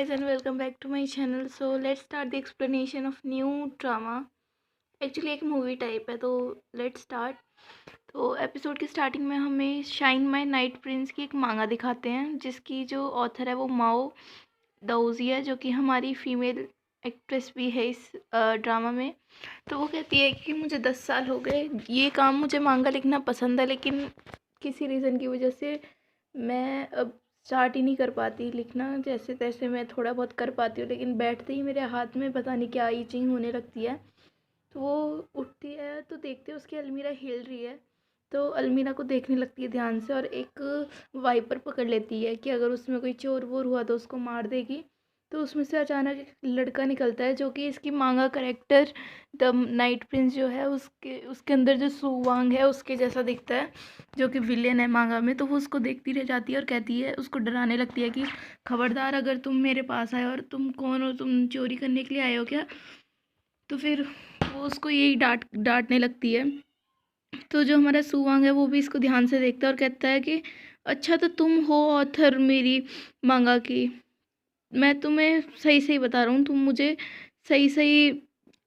guys and welcome back to my channel. So let's start the explanation of new drama. Actually एक movie type है, तो let's start. तो episode की starting में हमें shine my night Prince की एक मांगा दिखाते हैं, जिसकी जो ऑथर है वो माओ दाऊजी है, जो कि हमारी फीमेल एक्ट्रेस भी है इस ड्रामा में। तो वो कहती है कि मुझे 10 साल हो गए, ये काम मुझे मांगा लिखना पसंद है, लेकिन किसी रीज़न की वजह से मैं अब स्टार्ट ही नहीं कर पाती लिखना। जैसे तैसे मैं थोड़ा बहुत कर पाती हूँ, लेकिन बैठते ही मेरे हाथ में पता नहीं क्या ईचिंग होने लगती है। तो वो उठती है तो देखते हैं उसकी अलमीरा हिल रही है, तो अलमीरा को देखने लगती है ध्यान से और एक वाइपर पकड़ लेती है कि अगर उसमें कोई चोर वोर हुआ तो उसको मार देगी। तो उसमें से अचानक एक लड़का निकलता है, जो कि इसकी मांगा करेक्टर द नाइट प्रिंस जो है उसके उसके अंदर जो सुवांग है उसके जैसा दिखता है, जो कि विलेन है मांगा में। तो वो उसको देखती रह जाती है और कहती है, उसको डराने लगती है कि खबरदार अगर तुम मेरे पास आए, और तुम कौन हो, तुम चोरी करने के लिए आए हो क्या। तो फिर वो उसको यही डांटने लगती है। तो जो हमारा सुवांग है वो भी इसको ध्यान से देखता है और कहता है कि अच्छा, तो तुम हो ऑथर मेरी मांगा की। मैं तुम्हें सही सही बता रहा हूँ, तुम मुझे सही सही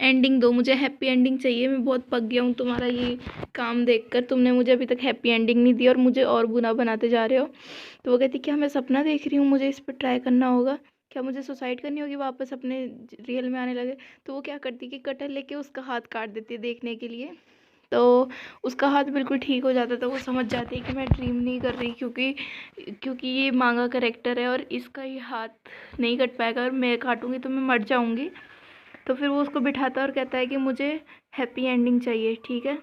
एंडिंग दो, मुझे हैप्पी एंडिंग चाहिए। मैं बहुत पक गया हूँ तुम्हारा ये काम देखकर, तुमने मुझे अभी तक हैप्पी एंडिंग नहीं दी और मुझे और बुरा बनाते जा रहे हो। तो वो कहती क्या मैं सपना देख रही हूँ, मुझे इस पर ट्राई करना होगा, क्या मुझे सुसाइड करनी होगी वापस अपने रियल में आने लगे। तो वो क्या करती कि कटर लेके उसका हाथ काट देती है देखने के लिए। तो उसका हाथ बिल्कुल ठीक हो जाता है, तो वो समझ जाती है कि मैं ड्रीम नहीं कर रही, क्योंकि ये मांगा करेक्टर है और इसका ये हाथ नहीं कट पाएगा, और मैं काटूंगी तो मैं मर जाऊंगी। तो फिर वो उसको बिठाता है और कहता है कि मुझे हैप्पी एंडिंग चाहिए, ठीक है।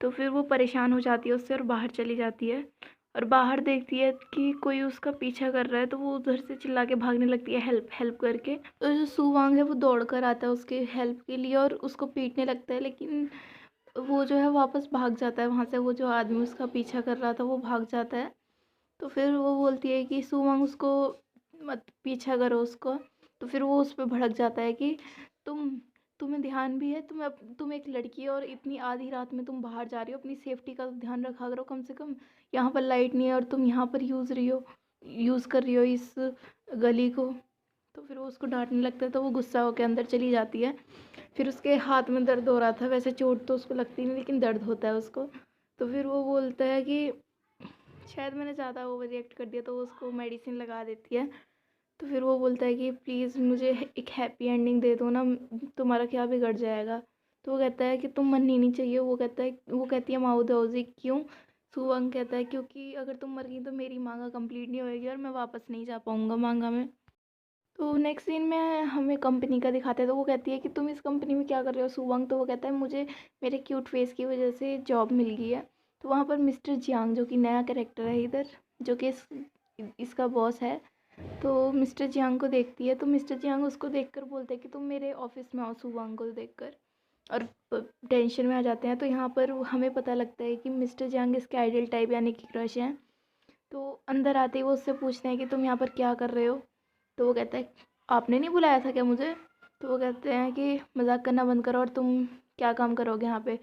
तो फिर वो परेशान हो जाती है उससे और बाहर चली जाती है, और बाहर देखती है कि कोई उसका पीछा कर रहा है। तो वो उधर से चिल्ला के भागने लगती है हेल्प हेल्प करके। तो जो सुवांग है वो दौड़ कर आता है उसके हेल्प के लिए और उसको पीटने लगता है, लेकिन वो जो है वापस भाग जाता है वहाँ से। वो जो आदमी उसका पीछा कर रहा था वो भाग जाता है। तो फिर वो बोलती है कि सुमंग उसको मत पीछा करो उसको। तो फिर वो उस पर भड़क जाता है कि तुम तुम्हें ध्यान भी है, तुम एक लड़की हो और इतनी आधी रात में तुम बाहर जा रही हो, अपनी सेफ्टी का तो ध्यान रखा करो कम से कम। यहाँ पर लाइट नहीं है और तुम यहाँ पर यूज़ कर रही हो इस गली को। तो फिर वो उसको डांटने लगता है, तो वो गुस्सा होकर अंदर चली जाती है। फिर उसके हाथ में दर्द हो रहा था, वैसे चोट तो उसको लगती नहीं लेकिन दर्द होता है उसको। तो फिर वो बोलता है कि शायद मैंने ज़्यादा ओवर रिएक्ट कर दिया, तो वो उसको मेडिसिन लगा देती है। तो फिर वो बोलता है कि प्लीज़ मुझे एक हैप्पी एंडिंग दे दो ना, तुम्हारा क्या बिगड़ जाएगा। तो वो कहता है कि तुम मरनी नहीं चाहिए। वो कहती है माओ दाऊजी क्यों। सुवंग कहता है क्योंकि अगर तुम मर गई तो मेरी मांगा कंप्लीट नहीं होएगी और मैं वापस नहीं जा पाऊँगा मांगा में। तो नेक्स्ट सीन में हमें कंपनी का दिखाते हैं। तो वो कहती है कि तुम इस कंपनी में क्या कर रहे हो सुवंग। तो वो कहता है मुझे मेरे क्यूट फेस की वजह से जॉब मिल गई है। तो वहाँ पर मिस्टर जियांग, जो कि नया कैरेक्टर है इधर, जो कि इसका बॉस है, तो मिस्टर जियांग को देखती है। तो मिस्टर जियांग उसको देखकर बोलते हैं कि तुम मेरे ऑफिस में आओ सुवांग को देखकर, और टेंशन में आ जाते हैं। तो यहाँ पर हमें पता लगता है कि मिस्टर जियांग इसके आइडियल टाइप यानी कि क्रश हैं। तो अंदर आते ही वो उससे पूछते हैं कि तुम यहाँ पर क्या कर रहे हो। तो वो कहता है आपने नहीं बुलाया था क्या मुझे। तो वो कहते हैं कि मजाक करना बंद करो और तुम क्या काम करोगे यहाँ पे।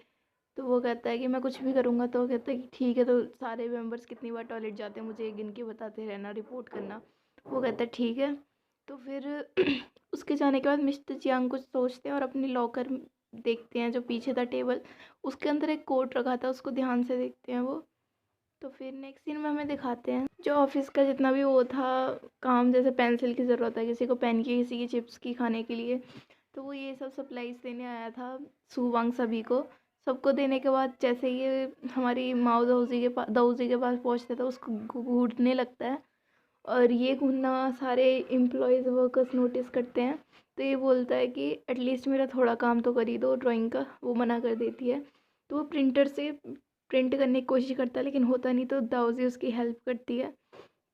तो वो कहता है कि मैं कुछ भी करूँगा। तो वो कहता है कि ठीक है, तो सारे मेंबर्स कितनी बार टॉयलेट जाते हैं मुझे एक गिन के बताते रहना, रिपोर्ट करना। वो कहता है ठीक है। तो फिर उसके जाने के बाद मिस्टर जियांग कुछ सोचते हैं और अपनी लॉकर देखते हैं, जो पीछे था टेबल, उसके अंदर एक कोट रखा था, उसको ध्यान से देखते हैं वो। तो फिर नेक्स्ट सीन में हमें दिखाते हैं जो ऑफिस का जितना भी वो था काम, जैसे पेंसिल की ज़रूरत है किसी को पेन की, किसी की चिप्स की खाने के लिए। तो वो ये सब सप्लाईज देने आया था सुवांग सभी को। सबको देने के बाद जैसे ये हमारी माओ दाऊजी के पास पहुँचता था, उसको घूरने लगता है, और ये घूरना सारे एम्प्लॉयज़ वर्कर्स नोटिस करते हैं। तो ये बोलता है कि एटलीस्ट मेरा थोड़ा काम तो कर ही दो ड्राइंग का। वो मना कर देती है। तो वो प्रिंटर से प्रिंट करने की कोशिश करता है, लेकिन होता नहीं। तो दाऊजी उसकी हेल्प करती है।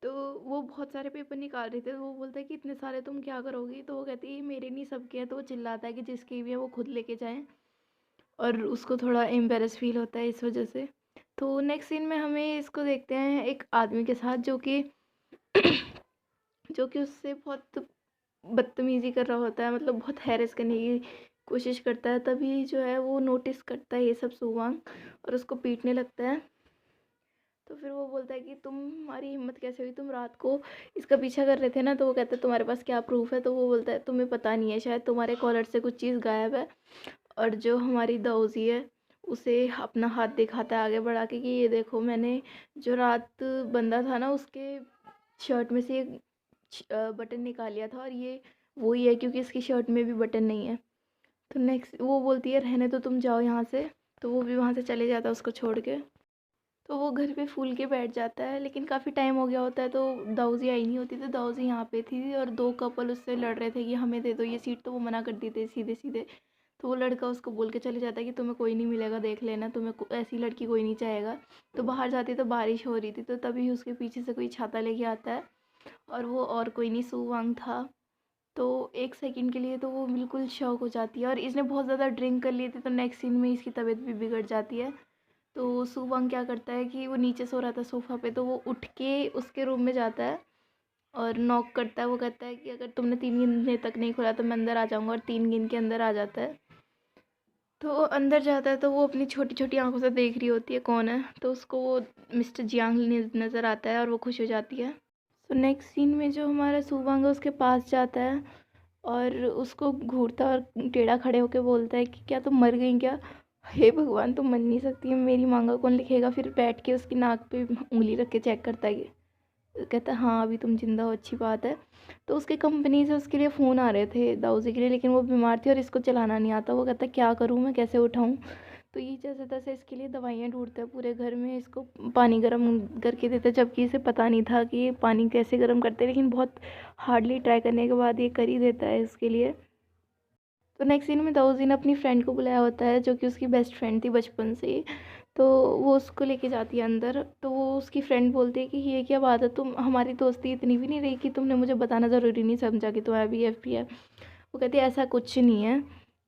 तो वो बहुत सारे पेपर निकाल रहे थे, तो वो बोलता है कि इतने सारे तुम क्या करोगी। तो वो कहती है ये मेरे नहीं सबके हैं। तो वो चिल्लाता है कि जिसके भी है वो खुद लेके जाएं, और उसको थोड़ा एम्बेरस फील होता है इस वजह से। तो नेक्स्ट सीन में हमें इसको देखते हैं एक आदमी के साथ, जो कि उससे बहुत बदतमीज़ी कर रहा होता है, मतलब बहुत हैरेस करने की कोशिश करता है। तभी जो है वो नोटिस करता है ये सब सुवांग, और उसको पीटने लगता है। तो फिर वो बोलता है कि तुम्हारी हिम्मत कैसे हुई, तुम रात को इसका पीछा कर रहे थे ना। तो वो कहता है तुम्हारे पास क्या प्रूफ है। तो वो बोलता है तुम्हें पता नहीं है, शायद तुम्हारे कॉलर से कुछ चीज़ गायब है। और जो हमारी दाऊजी है उसे अपना हाथ दिखाता है आगे बढ़ा के कि ये देखो, मैंने जो रात बंदा था ना उसके शर्ट में से एक बटन निकाल लिया था, और ये वही है क्योंकि इसकी शर्ट में भी बटन नहीं है। तो नेक्स्ट वो बोलती है रहने तो, तुम जाओ यहाँ से। तो वो भी वहाँ से चले जाता है उसको छोड़ के। तो वो घर पे फूल के बैठ जाता है, लेकिन काफ़ी टाइम हो गया होता है तो दाऊजी आई नहीं होती। तो दाऊजी यहाँ पे थी और दो कपल उससे लड़ रहे थे कि हमें दे दो ये सीट। तो वो मना कर देते सीधे सीधे। तो वो लड़का उसको बोल के चले जाता है कि तुम्हें कोई नहीं मिलेगा, देख लेना, तुम्हें ऐसी लड़की कोई नहीं चाहेगा। तो बाहर जाती तो बारिश हो रही थी, तो तभी उसके पीछे से कोई छाता लेके आता है, और वो और कोई नहीं सू वांग था। तो एक सेकंड के लिए तो वो बिल्कुल शॉक हो जाती है, और इसने बहुत ज़्यादा ड्रिंक कर ली थी। तो नेक्स्ट सीन में इसकी तबीयत भी बिगड़ जाती है। तो सुबंग क्या करता है कि वो नीचे सो रहा था सोफ़ा पे, तो वो उठ के उसके रूम में जाता है और नॉक करता है। वो कहता है कि अगर तुमने 3 गिनने तक नहीं खोला तो मैं अंदर आ जाऊँगा, और 3 गिन के अंदर आ जाता है। तो वो अंदर जाता है तो वो अपनी छोटी छोटी आंखों से देख रही होती है कौन है। तो उसको वो मिस्टर जियांग नज़र आता है और वो खुश हो जाती है। तो नेक्स्ट सीन में जो हमारा सुबंग है उसके पास जाता है और उसको घूरता और टेढ़ा खड़े होके बोलता है कि क्या तुम मर गई क्या? हे भगवान, तुम मर नहीं सकती, मेरी मांगा कौन लिखेगा? फिर बैठ के उसकी नाक पे उंगली रख के चेक करता है कि कहता है हाँ अभी तुम जिंदा हो, अच्छी बात है। तो उसके कंपनी से उसके लिए फ़ोन आ रहे थे दाऊजी के लिए, लेकिन वो बीमार थी और इसको चलाना नहीं आता। वो कहता है क्या करूँ मैं, कैसे उठाऊँ? तो ये जैसे तैसे इसके लिए दवाइयाँ ढूंढता है पूरे घर में, इसको पानी गर्म करके देता है, जबकि इसे पता नहीं था कि ये पानी कैसे गर्म करते हैं, लेकिन बहुत हार्डली ट्राई करने के बाद ये कर ही देता है इसके लिए। तो नेक्स्ट सीन में दाऊजी ने अपनी फ्रेंड को बुलाया होता है जो कि उसकी बेस्ट फ्रेंड थी बचपन से ही। तो वो उसको लेके जाती है अंदर। तो वो उसकी फ्रेंड बोलती है कि ये क्या बात है, तुम हमारी दोस्ती इतनी भी नहीं रही कि तुमने मुझे बताना ज़रूरी नहीं समझा कि तुम्हारा BF भी है। वो कहती है ऐसा कुछ नहीं है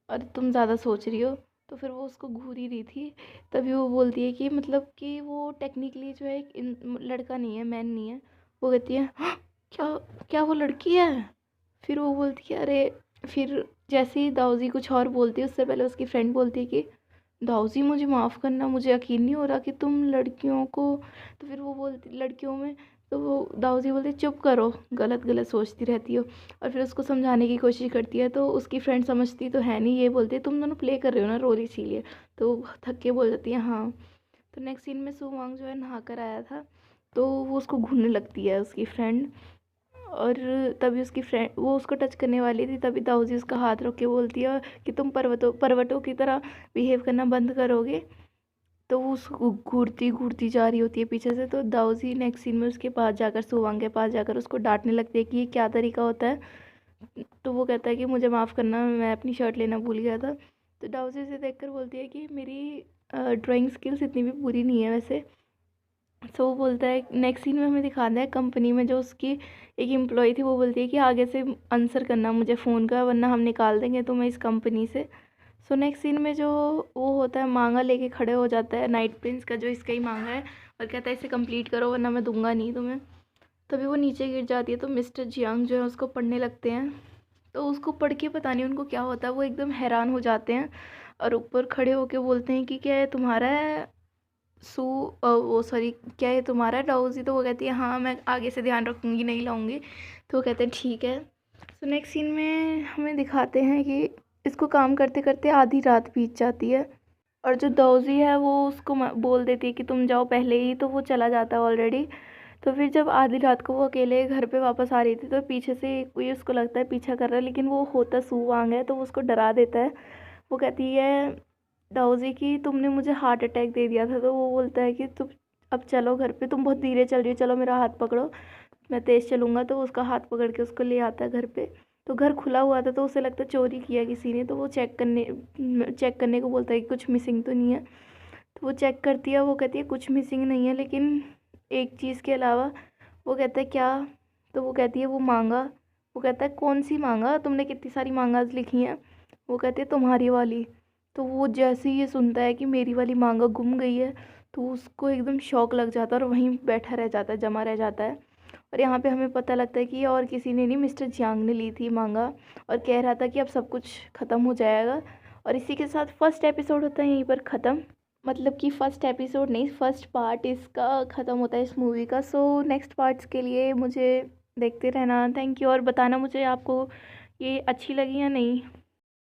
और तुम ज़्यादा सोच रही हो। तो फिर वो उसको घूर ही रही थी, तभी वो बोलती है कि मतलब कि वो टेक्निकली जो है एक लड़का नहीं है, मैन नहीं है। वो कहती है "हाँ, क्या क्या वो लड़की है?" फिर वो बोलती है अरे, फिर जैसे ही दाऊजी कुछ और बोलती है उससे पहले उसकी फ्रेंड बोलती है कि दाऊजी मुझे माफ़ करना, मुझे यकीन नहीं हो रहा कि तुम लड़कियों को। तो फिर वो बोलती लड़कियों में, तो वो दाऊजी बोलती चुप करो, गलत गलत सोचती रहती हो। और फिर उसको समझाने की कोशिश करती है, तो उसकी फ्रेंड समझती तो है नहीं, ये बोलती है तुम दोनों प्ले कर रहे हो ना रोल, इसीलिए। तो वो थक के बोल जाती है हाँ। तो नेक्स्ट सीन में सुवांग जो है नहा कर आया था, तो वो उसको घूरने लगती है उसकी फ्रेंड। और तभी उसकी फ्रेंड वो उसको टच करने वाली थी, तभी दाऊजी उसका हाथ रोक के बोलती है कि तुम पर्वतों की तरह बिहेव करना बंद करोगे। तो वो उसको घूरती घूरती जा रही होती है पीछे से। तो दाऊजी नेक्स्ट सीन में उसके पास जाकर, सुवांग के पास जाकर उसको डांटने लगती है कि ये क्या तरीका होता है। तो वो कहता है कि मुझे माफ़ करना, मैं अपनी शर्ट लेना भूल गया था। तो दाऊजी उसे देखकर बोलती है कि मेरी ड्राइंग स्किल्स इतनी भी बुरी नहीं है वैसे। सो वो बोलता है, नेक्स्ट सीन में हमें दिखाना है कंपनी में जो उसकी एक एम्प्लॉय थी, वो बोलती है कि आगे से आंसर करना मुझे फ़ोन का, वरना हम निकाल देंगे तुम्हें इस कंपनी से। सो नेक्स्ट सीन में जो वो होता है मांगा लेके खड़े हो जाता है नाइट प्रिंस का, जो इसका ही मांगा है, और कहता है इसे कंप्लीट करो वरना मैं दूंगा नहीं तुम्हें। तभी वो नीचे गिर जाती है, तो मिस्टर जियांग जो है उसको पढ़ने लगते हैं। तो उसको पढ़ के पता नहीं उनको क्या होता है, वो एकदम हैरान हो जाते हैं और ऊपर खड़े होके बोलते हैं कि क्या ये तुम्हारा है वो सॉरी, क्या ये तुम्हारा है दाऊजी? तो वो कहती है हाँ मैं आगे से ध्यान रखूँगी, नहीं लाऊंगी। तो वो कहते हैं ठीक है। सो नेक्स्ट सीन में हमें दिखाते हैं कि इसको काम करते करते आधी रात बीत जाती है, और जो दाऊजी है वो उसको बोल देती है कि तुम जाओ पहले ही, तो वो चला जाता है ऑलरेडी। तो फिर जब आधी रात को वो अकेले घर पे वापस आ रही थी, तो पीछे से कोई उसको लगता है पीछा कर रहा है, लेकिन वो होता सुवांग है, तो वो उसको डरा देता है। वो कहती है दाऊजी कि तुमने मुझे हार्ट अटैक दे दिया था। तो वो बोलता है कि तुम अब चलो घर पे, तुम बहुत धीरे चल रही हो, चलो मेरा हाथ पकड़ो, मैं तेज़ चलूँगा। तो वो उसका हाथ पकड़ के उसको ले आता है घर पे। तो घर खुला हुआ था, तो उसे लगता है चोरी किया किसी ने। तो वो चेक करने को बोलता है कि कुछ मिसिंग तो नहीं है। तो वो चेक करती है, वो कहती है कुछ मिसिंग नहीं है, लेकिन एक चीज़ के अलावा। वो कहता है क्या? तो वो कहती है वो मांगा। वो कहता है कौन सी मांगा, तुमने कितनी सारी मांगास लिखी हैं? वो कहती है तुम्हारी वाली। तो वो जैसे ही ये सुनता है कि मेरी वाली मांगा गुम गई है, तो उसको एकदम शौक लग जाता है और वहीं बैठा रह जाता है, जमा रह जाता है। और यहाँ पे हमें पता लगता है कि ये और किसी ने नहीं, मिस्टर जियांग ने ली थी मांगा, और कह रहा था कि अब सब कुछ ख़त्म हो जाएगा। और इसी के साथ फर्स्ट एपिसोड होता है यहीं पर ख़त्म। मतलब कि फ़र्स्ट एपिसोड नहीं, फ़र्स्ट पार्ट इसका ख़त्म होता है इस मूवी का। सो नेक्स्ट पार्ट्स के लिए मुझे देखते रहना। थैंक यू, और बताना मुझे आपको ये अच्छी लगी या नहीं।